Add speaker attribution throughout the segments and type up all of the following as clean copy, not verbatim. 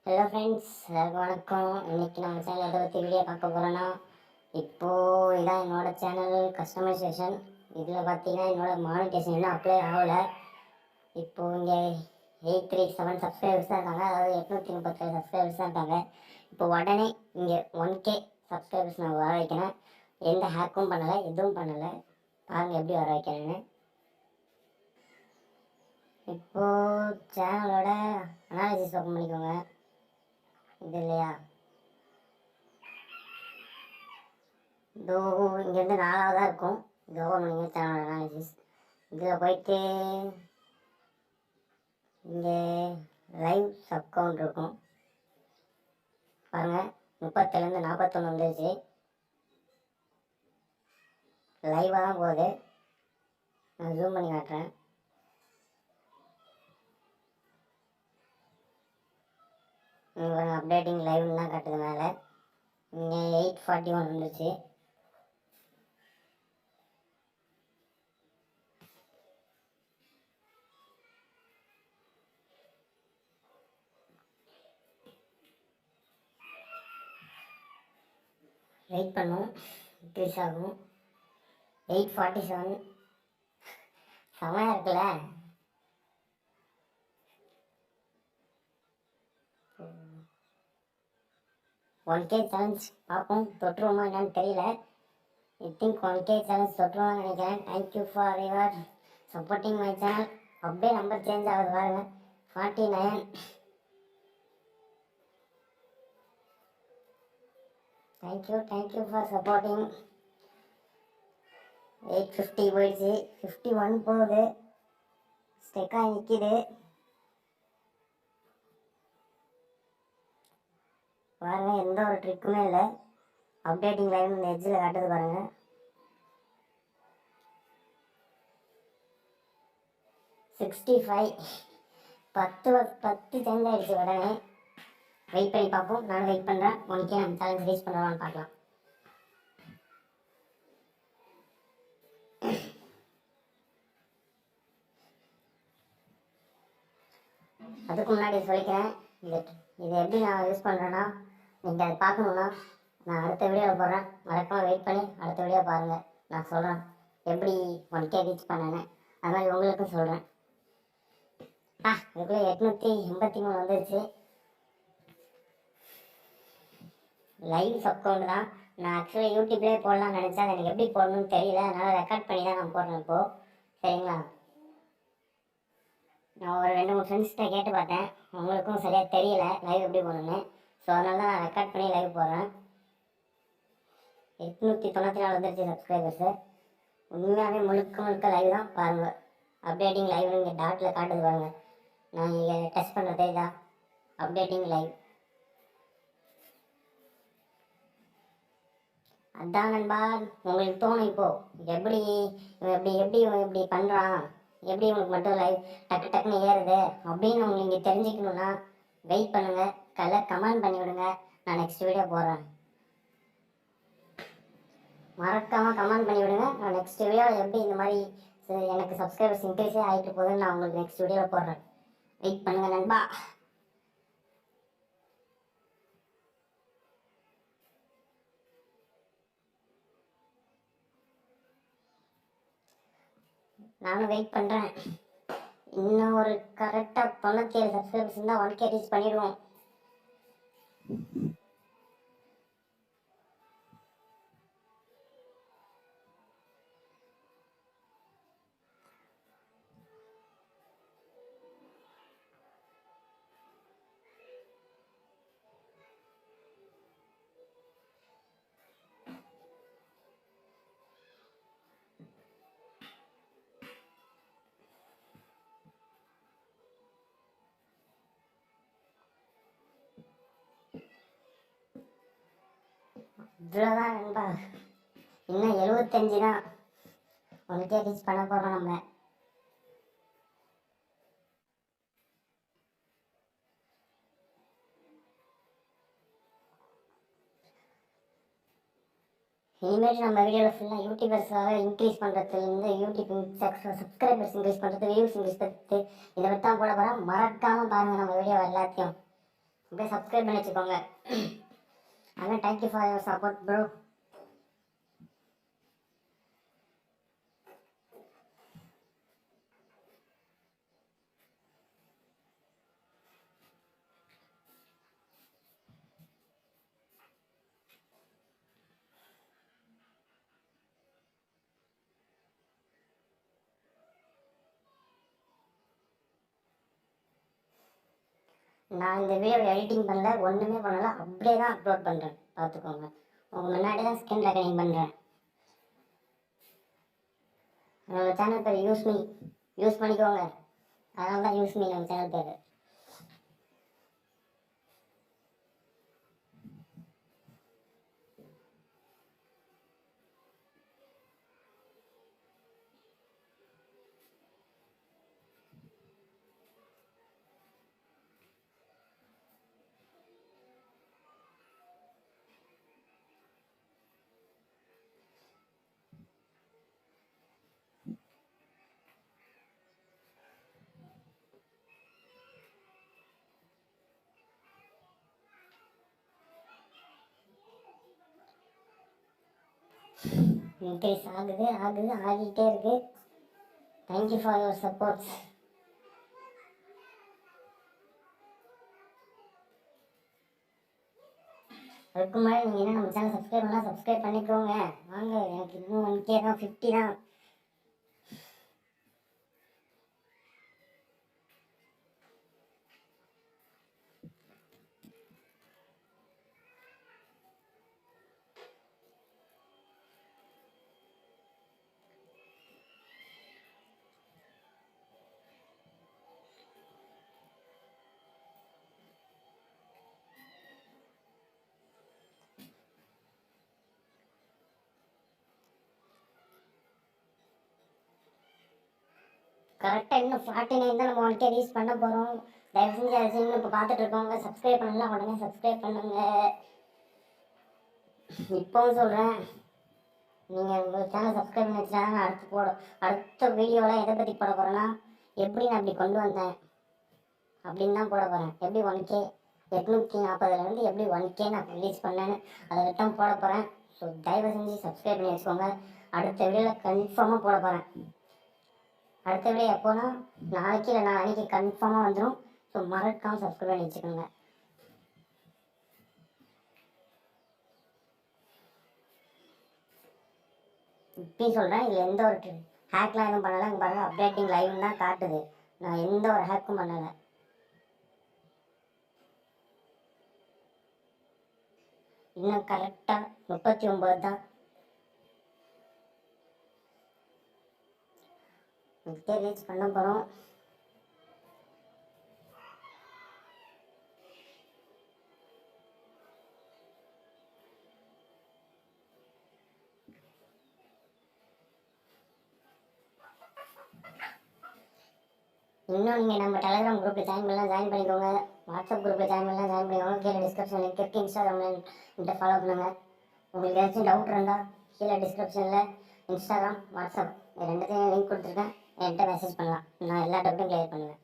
Speaker 1: Hello friends, எல்லாருக்கும் வணக்கம். இன்றைக்கி நம்ம சேனல் எதை பற்றி வீடியோ பார்க்க போகிறோன்னா, இப்போது இதான் என்னோடய சேனல் கஸ்டமைசேஷன். இதில் பார்த்தீங்கன்னா என்னோடய மானிட்டேஷன் இன்னும் அப்ளை ஆகலை. இப்போது இங்கே 837 சப்ஸ்கிரைபர்ஸ் தான் இருக்காங்க, அதாவது 837 சப்ஸ்கிரைபர்ஸ் தான் இருக்காங்க. இப்போ உடனே இங்கே 1K சப்ஸ்கிரைபர்ஸ் நான் வர வைக்கிறேன். எந்த ஹேக்கும் பண்ணலை, எதுவும் பண்ணலை. பாருங்கள் எப்படி வர வைக்கிறேன்னு. இப்போது சேனலோட அனாலிசிஸ் ஓப்பன் பண்ணிக்கோங்க. இது இல்லையா, இதோ இங்கேருந்து 4ஆவதாக இருக்கும். இது ஓப்பன் பண்ணிங்க, சேனல் அனாலிசிஸ். இதில் போயிட்டு இங்கே லைவ் சப் கவுண்ட் இருக்கும் பாருங்கள். 30லேருந்து 41 வந்துருச்சு. லைவாக தான் போகுது. நான் ஜூம் பண்ணி காட்டுறேன். அப்டேட்டிங் லைவ்னு தான் காட்டுது மேலே. இங்கே 841 வந்துருச்சு. வெயிட் பண்ணும், இன்க்ரீஸ் ஆகும். 847 செமையாக இருக்குல்ல. ஒன் கே சேலஞ்ச் பார்ப்போம், தொற்றுவோமா என்னன்னு தெரியல. ஐ திங்க் 1K சேலஞ்ச் தொற்றுவான்னு நினைக்கிறேன். Thank you for your supporting my channel. அப்படியே நம்பர் சேஞ்ச் ஆகுது பாருங்க, 49. Thank you for supporting. 850 போயிடுச்சு, 51 போகுது, ஸ்டெக்காக நிற்கிது. பாருங்கள், எந்த ஒரு ட்ரிக்குமே இல்லை. அப்டேட்டிங் லைவ் இந்த எட்ஜில் காட்டுது பாருங்கள். 65 10 சேஞ்ச் ஆகிடுச்சு உடனே. வெயிட் பண்ணி பார்ப்போம். நான் வெயிட் பண்ணுறேன். 1K நம்ம சேலஞ்ச் ரீச் பண்ணுறோம்னு பார்க்கலாம். அதுக்கு முன்னாடி சொல்லிக்கிறேன், இது எப்படி நான் யூஸ் பண்ணுறேன்னா, நீங்கள் அதை பார்க்கணுன்னா நான் அடுத்த வீடியோவில் போடுறேன். மறக்காமல் வெயிட் பண்ணி அடுத்த வீடியோ பாருங்கள். நான் சொல்கிறேன் எப்படி 1K ரீச் பண்ணேன்னு. அது மாதிரி உங்களுக்கும் சொல்கிறேன். இதுக்குள்ளே 883 வந்துருச்சு. லைவ் சப்கவுண்ட் தான். நான் ஆக்சுவலி யூடியூப்லேயே போடலாம்னு நினச்சேன். அது எனக்கு எப்படி போடணும்னு தெரியல, அதனால் ரெக்கார்ட் பண்ணி தான் நான் போடுறேன் இப்போது. சரிங்களா, நான் ஒரு 2-3 ஃப்ரெண்ட்ஸ்கிட்ட கேட்டு பார்த்தேன், அவங்களுக்கும் சரியாக தெரியல லைவ் எப்படி போடணுன்னு. ஸோ அதனால தான் நான் ரெக்கார்ட் பண்ணி லைவ் போடுறேன். 894 வந்துருச்சு சப்ஸ்கிரைபர்ஸு. உண்மையாகவே முழுக்க லைவ் தான் பாருங்கள். அப்டேட்டிங் லைவ் இங்கே டாட்டில் காட்டுது பாருங்கள். நான் இங்கே டச் பண்ணுறது இதான் அப்டேட்டிங் லைவ். அதான் நண்பா, உங்களுக்கு தோணும் இப்போது எப்படி இப்படி பண்ணுறான், எப்படி உங்களுக்கு மட்டும் லைவ் டக்குன்னு ஏறுது அப்படின்னு உங்களுக்கு இங்கே தெரிஞ்சுக்கணுன்னா வெயிட் பண்ணுங்கள். கமெண்ட் பண்ணி விடுங்க, நான் நெக்ஸ்ட் வீடியோ போடுறேன். மறக்காமல் கமெண்ட் பண்ணி விடுங்க. நான் நெக்ஸ்ட் வீடியோவில் எப்படி இந்த மாதிரி எனக்கு சப்ஸ்கிரைபர்ஸ் இன்க்ரீஸே ஆகிட்டு போகுதுன்னு நான் உங்களுக்கு நெக்ஸ்ட் வீடியோவில் போடுறேன். வெயிட் பண்ணுங்கள் நண்பா. நானும் வெயிட் பண்ணுறேன். இன்னும் ஒரு கரெக்டாக 97 சப்ஸ்கிரைபர்ஸ் இருந்தால் 1K ரீச் பண்ணிடுவோம். இவ்வளோதான் நண்பா, இன்னும் 75 தான் 1K ரீச் பண்ண போகிறோம் நம்ம. இனிமேல் நம்ம வீடியோவில் ஃபுல்லாக யூடியூபர்ஸாக இன்க்ரீஸ் பண்ணுறதுலேருந்து யூடியூப் சப்ஸ்கிரைபர்ஸ் இன்க்ரீஸ் பண்ணுறது, வியூஸ் இன்க்ரீஸ் பண்ணுறது, இதை விட்டு தான் போட போகிறேன். மறக்காமல் பாருங்கள் நம்ம வீடியோ எல்லாத்தையும். அப்படியே சப்ஸ்கிரைப் பண்ணி வச்சுக்கோங்க. அதெல்லாம் thank you for your support bro. நான் இந்த வீடியோ எடிட்டிங் பண்ணல, ஒன்றுமே பண்ணல, அப்படியே தான் அப்லோட் பண்ணுறேன். பார்த்துக்கோங்க, உங்கள் முன்னாடி தான் ஸ்கின் ரெக்கார்டிங் பண்ணுறேன். நம்ம சேனல் பேர் யூஸ் பண்ணிக்கோங்க. அதனால தான் யூஸ் மீ நம்ம சேனல் பேர். இன்க்ரீஸ் ஆகிட்டே இருக்கு. Thank you for your supports. அதுக்கு முன்னாடி நீங்கள் என்ன நம்ம சேனல் சப்ஸ்கிரைப் பண்ணலாம், சப்ஸ்கிரைப் பண்ணிக்கோங்க. வாங்க, எனக்கு இன்னும் 1K தான், 50 தான். கரெக்டாக இன்னும் 49 தான் நம்ம 1K ரீச் பண்ண போகிறோம். தயவு செஞ்சு அதை இன்னும் இப்போ பார்த்துட்டு இருக்கோங்க, சப்ஸ்கிரைப் பண்ணலாம், உடனே சப்ஸ்கிரைப் பண்ணுங்க. இப்போவும் சொல்கிறேன், நீங்கள் உங்கள் சேனல் சப்ஸ்கிரைப் பண்ணி வச்சுட்டாங்க. அடுத்த வீடியோவில் எதை பற்றி போட போகிறேன்னா, எப்படி நான் அப்படி கொண்டு வந்தேன் அப்படின்னு தான் போட போகிறேன். எப்படி 1K 840 எப்படி 1K நான் ரிலீஸ் பண்ணேன்னு அதை தான் போட போகிறேன். ஸோ தயவு செஞ்சு சப்ஸ்கிரைப் பண்ணி வச்சுக்கோங்க. அடுத்த வீடியோவில் கன்ஃபார்மாக போட போகிறேன். அடுத்த வீடியோ எப்போனா நாளைக்கு இல்லை நாளைக்கு கன்ஃபார்மாக வந்துடும். ஸோ மறக்காமல் சப்ஸ்கிரைப் பண்ணி வச்சுக்கோங்க. இப்பயும் சொல்கிறேன், இதில் எந்த ஒரு ஹேக்லாம் எதுவும் பண்ணலை. இங்கே பாருங்கள், அப்டேட்டிங் லைவ் தான் காட்டுது. நான் எந்த ஒரு ஹேக்கும் பண்ணலை. இன்னும் கரெக்டாக 39 தான். ரீச் பண்ண போகிறோம். இன்னும் நீங்கள் நம்ம டெலிகிராம் குரூப்பில் ஜாயின் பண்ணிக்கோங்க. வாட்ஸ்அப் குரூப்பில் ஜாயின் பண்ணிக்கோங்க. கீழே டிஸ்கிரிப்ஷன் லிங்க் இருக்குது. இன்ஸ்டாகிராமில் ஃபாலோ பண்ணுங்கள். உங்களுக்கு ஏதாச்சும் டவுட் இருந்தால் கீழே டிஸ்கிரிப்ஷனில் இன்ஸ்டாகிராம், வாட்ஸ்அப் ரெண்டுத்தையும் லிங்க் கொடுத்துருக்கேன். என்கிட்ட மெசேஜ் பண்ணலாம். நான் எல்லா டவுட்டும் கிளியர் பண்ணுவேன்.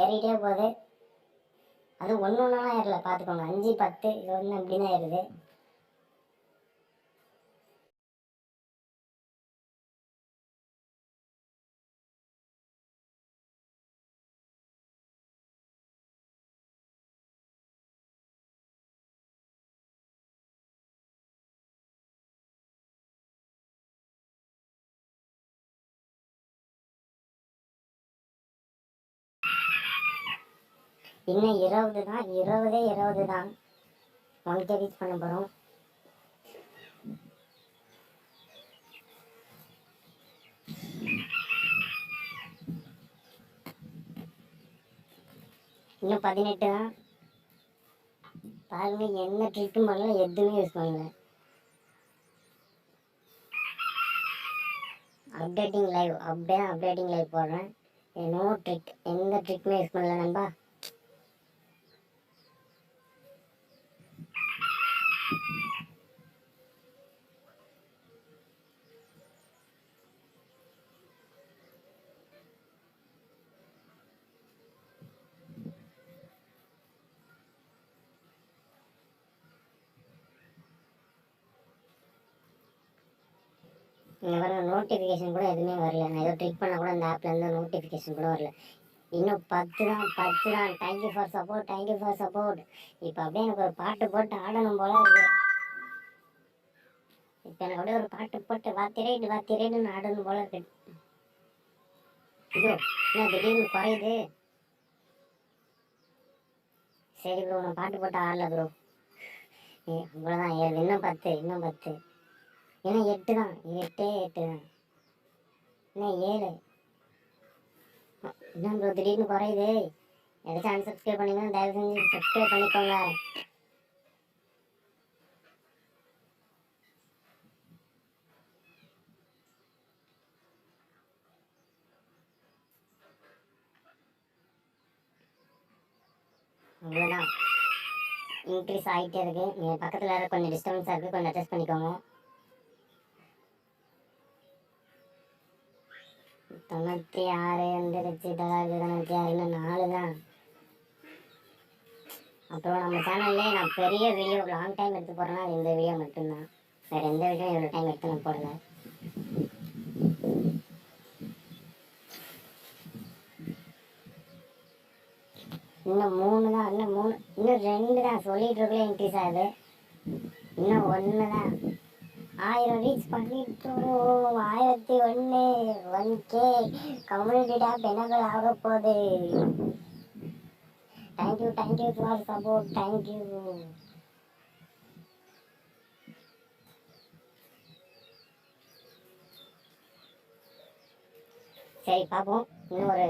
Speaker 1: ஏறிட்டே போகுது. அது ஒன்றுலாம் ஏறல, பார்த்துக்கோங்க. 5, 10, 11 அப்படி தான் ஏறுது. இன்னும் 20 தான், 20 தான் 1K ரீச் பண்ண போகிறோம். இன்னும் 18 தான். பாருங்க, என்ன ட்ரிக்கும் பண்ணல, எதுவுமே யூஸ் பண்ணல. அப்டேட்டிங் லைவ் அப்படியே அப்டேட்டிங் லைவ் போடுறேன். நோ ட்ரிக், எந்த ட்ரிக்குமே யூஸ் பண்ணல நண்பா. இங்கே வர நோட்டிஃபிகேஷன் கூட எதுவுமே வரல. நான் ஏதோ ட்ரிக் பண்ண கூட அந்த ஆப்லேருந்து நோட்டிஃபிகேஷன் கூட வரல. இன்னும் 10 தான். Thank you for support. இப்போ அப்படியே எனக்கு ஒரு பாட்டு போட்டு ஆடணும் போல இருக்கு. இப்போ எனக்கு அப்படியே ஒரு பாட்டு போட்டு வாத்திரைடுன்னு ஆடணும் போல இருக்கு. ஐயோ, என்ன திடீர்னு குறையுது. சரி ப்ரோ, நான் பாட்டு போட்டு ஆடல ப்ரோ. அவ்வளோதான், 7, இன்னும் 10. ஏன்னா 8 தான், 8 தான். என்ன 7? என்ன ப்ரோ திடீர்னு குறையுது. எதாச்சும் அன்சப்ஸ்கிரைப் பண்ணிங்கன்னா தயவு செஞ்சு சப்ஸ்கிரைப் பண்ணிக்கோங்க. அவ்வளோதான், இன்க்ரீஸ் ஆகிட்டே இருக்கு. நீங்கள் பக்கத்தில் வேறு கொஞ்சம் டிஸ்டர்பன்ஸாக இருக்குது, கொஞ்சம் அட்ஜஸ்ட் பண்ணிக்கோங்க. 96 வந்துருச்சு. 996, இன்னும் 4 தான். அப்புறம் நம்ம சேனல்லே நான் பெரிய வீடியோ லாங் டைம் எடுத்து போடுறேன்னா அது இந்த வீடியோ மட்டும்தான். வேறு எந்த வீடியோ இவ்வளோ டைம் எடுத்து நான் போடலை. இன்னும் 3 தான், இன்னும் 2 தான். சொல்லிட்டு இருக்கல இன்க்ரீஸ் ஆகுது. இன்னும் 1 தான். 1000 ரீச் பண்ணிட்டோம். 1001, 1K கம்யூனிட்டி டேப் எனக்குள் ஆக போகுது. Thank you for support. தேங்க்யூ. சரி பார்ப்போம், இன்னும் ஒரு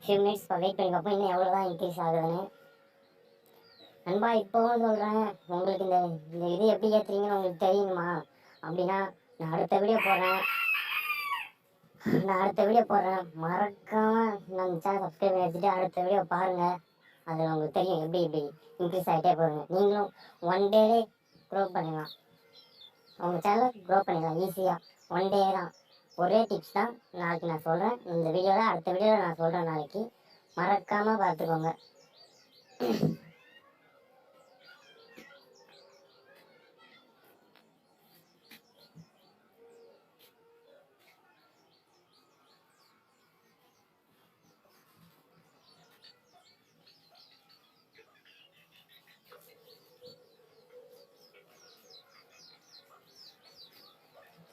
Speaker 1: ஃபியூ மினிட்ஸ் வெயிட் பண்ணி பார்ப்போம் இன்னும் எவ்வளோ தான் இன்க்ரீஸ் ஆகுதுன்னு. நண்பா இப்போவும் சொல்கிறேன், உங்களுக்கு இந்த இது எப்படி ஏற்றுறீங்கன்னு உங்களுக்கு தெரியுமா அப்படின்னா நான் அடுத்த வீடியோ போடுறேன். மறக்காமல் நம்ம சேனல் சப்ஸ்கிரைப் பண்ணி வச்சுட்டு அடுத்த வீடியோ பாருங்கள். அதில் உங்களுக்கு தெரியும் எப்படி இன்க்ரீஸ் ஆகிட்டே போகுங்க. நீங்களும் 1 டேலே க்ரோ பண்ணிடலாம். உங்கள் சேனலை க்ரோ பண்ணிடலாம் ஈஸியாக. 1 டே தான். ஒரே டிப்ஸ் தான் நாளைக்கு நான் சொல்கிறேன். இந்த வீடியோவில் அடுத்த வீடியோவில் நான் சொல்கிறேன். நாளைக்கு மறக்காமல் பார்த்துக்கோங்க.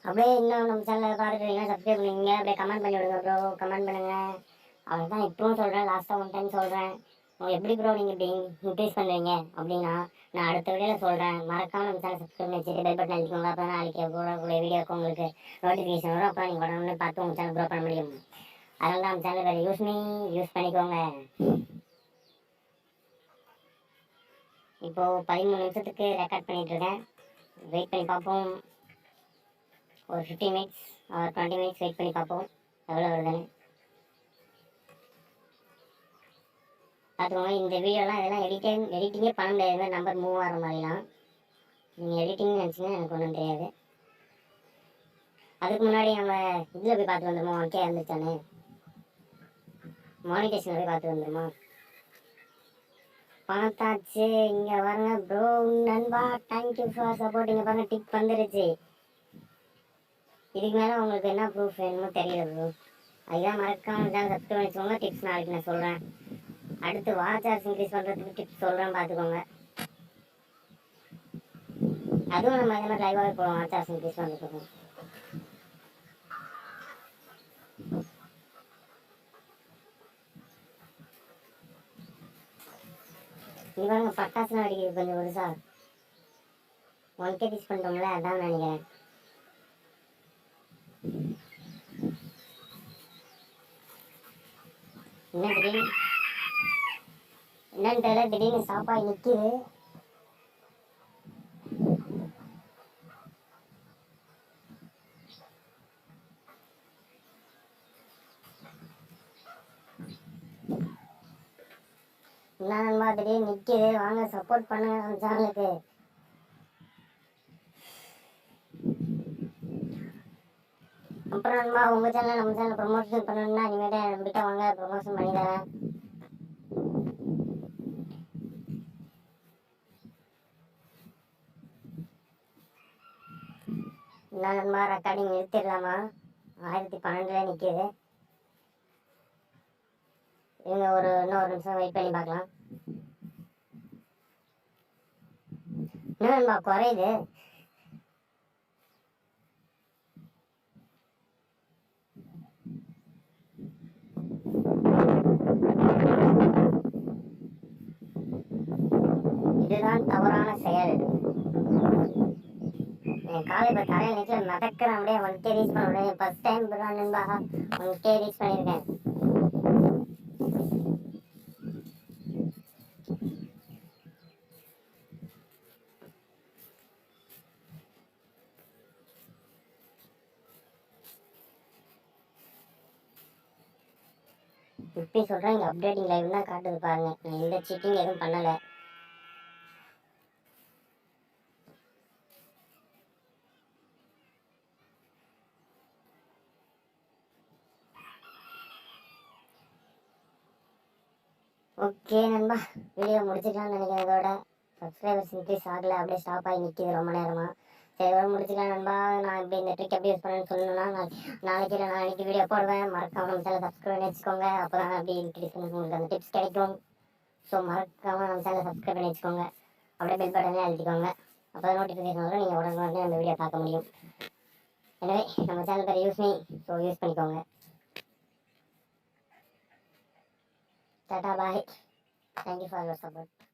Speaker 1: அப்படியே இன்னும் நம்ம சேனலில் பார்த்துட்டு சப்ஸ்கிரைப் பண்ணுவீங்க. அப்படியே கமெண்ட் பண்ணி விடுங்க ப்ரோ, கமெண்ட் பண்ணுங்கள். அவ்வளோதான், இப்பவும் சொல்கிறேன், லாஸ்ட்டாக 1 டைம் சொல்கிறேன். எப்படி ப்ரோ நீங்கள் இப்படி இன்க்ரீஸ் பண்ணுவீங்க அப்படின்னா நான் அடுத்த வீடியோவில் சொல்கிறேன். மறக்காமல் நம்ம சேனல் சப்ஸ்கிரைப் பண்ணி வச்சுட்டு பெல் பட்டன் அழுத்திக்கோங்க. அப்போ தான் நாளைக்கு போடக்கூடிய வீடியோக்கு உங்களுக்கு நோட்டிஃபிகேஷன் வரும். அப்போ நீங்கள் உடனே பார்த்து உங்கள் சேனல் க்ரோ பண்ண முடியும். அதனால தான் நம்ம சேனல் வேறு யூஸ் பண்ணிக்கோங்க. இப்போது 13 நிமிஷத்துக்கு ரெக்கார்ட் பண்ணிகிட்ருக்கேன். வெயிட் பண்ணி பார்ப்போம். ஒரு 15 மினிட்ஸ் 20 மினிட்ஸ் வெயிட் பண்ணி பார்ப்போம் எவ்வளோ வருதுன்னு. பார்த்துக்கோங்க, இந்த வீடியோலாம் இதெல்லாம் எடிட்டிங்கே பண்ண முடியாது. நம்பர் மூவ் ஆகிற மாதிரிலாம் நீங்கள் எடிட்டிங்னு நினச்சிங்கன்னா எனக்கு ஒன்றும் தெரியாது. அதுக்கு முன்னாடி நம்ம இதில் போய் பார்த்து வந்துடுமா 1K இருந்துச்சானே, மானிட்டேஷனில் போய் பார்த்து வந்துடுமா. பணத்தாச்சு இங்கே வரங்க ப்ரோ. நண்பா தேங்க்யூ ஃபார் சப்போர்ட். இங்கே பாருங்கள் டிப் வந்துருச்சு. இதுக்கு மேலே உங்களுக்கு என்ன ப்ரூஃப் வேணுமோ தெரியல ப்ரோ. அதுதான் மறக்காமல் தான் சப்ஸ்கிரைப் பண்ணிக்கோங்க. டிப்ஸ் நாளைக்கு நான் சொல்கிறேன். அடுத்து வாட்ச் ஹவர்ஸ் இன்க்ரீஸ் பண்ணுறதுக்கு டிப்ஸ் சொல்கிறேன், பார்த்துக்கோங்க. அதுவும் நம்ம இதே மாதிரி லைவாகவே போடுவோம். வாட்ச் ஹவர்ஸ் இன்க்ரீஸ் பண்ணுறதுக்கும் நீ பாருங்க பட்டாசுலாம் அடிக்கிறது கொஞ்சம் பெருசா 1K ரீச் பண்ணிட்டோம்ல, அதான் நினைக்கிறேன். என்னன்னு தெரியல, திடீர்னு சாப்பாடு நிற்கிது. என்ன நண்பா திடீர்னு நிற்கிது, வாங்க சப்போர்ட் பண்ணுங்க நம்ம சேனலுக்கு. அப்புறம் நண்பா உங்கள் சேனல் நம்ம சேனல் ப்ரொமோஷன் பண்ணணும்னா இனிமேட்டு நம்பிக்கை வாங்க, ப்ரொமோஷன் பண்ணி தரேன். என்ன நண்பா ரெக்கார்டிங் நிறுத்திடலாமா? 1012 நிற்கிது. இவங்க இன்னும் ஒரு நிமிஷம் வெயிட் பண்ணி பார்க்கலாம். என்ன நண்பா குறையுது? இதுதான் தவறான செயல். என் காலை இப்போ தரையில் நிற்கல, மிதக்கிறேன் அப்படியே 1K ரீச் பண்ண முடியும். ஃபர்ஸ்ட் டைம் நண்பா 1K ரீச் பண்ணியிருக்கேன். இப்படி சொல்கிறேன், இங்கே அப்டேட்டிங் லைவ் தான் காட்டுது பாருங்க. நான் எந்த சீட்டிங் எதுவும் பண்ணலை. ஓகே நண்பா, வீடியோ முடிச்சுக்கலாம்னு நினைக்கிறேன். இதோட சப்ஸ்கிரைபர்ஸ் இன்க்ரீஸ் ஆகலை, அப்படியே ஸ்டாப் ஆகி நிற்கிது ரொம்ப நேரமாக. சரி இதோட முடிச்சுக்கலாம் நண்பா. நான் இப்படி இந்த ட்ரிக் எப்படி யூஸ் பண்ணேன்னு சொல்லணும்னா நாளைக்கு இல்லை நாளைக்கு வீடியோ போடுவேன். மறக்காமல் நம்ம சேனல் சப்ஸ்கிரைப் பண்ணி வச்சுக்கோங்க. அப்போ தான் அப்படி இன்க்ரீஸ் பண்ணி உங்களுக்கு அந்த டிப்ஸ் கிடைக்கும். ஸோ மறக்காமல் நம்ம சேனல் சப்ஸ்கிரைப் பண்ணி வச்சுக்கோங்க. அப்படியே பெல் பட்டனே அழுத்திக்கோங்க. அப்போ தான் நோட்டிஃபிகேஷன் வரும், நீங்கள் உடனே நம்ம வீடியோ பார்க்க முடியும். எனவே நம்ம சேனல் பேர் யூஸ் மீ, ஸோ யூஸ் பண்ணிக்கோங்க. டாடா பாய். Thank you for your support.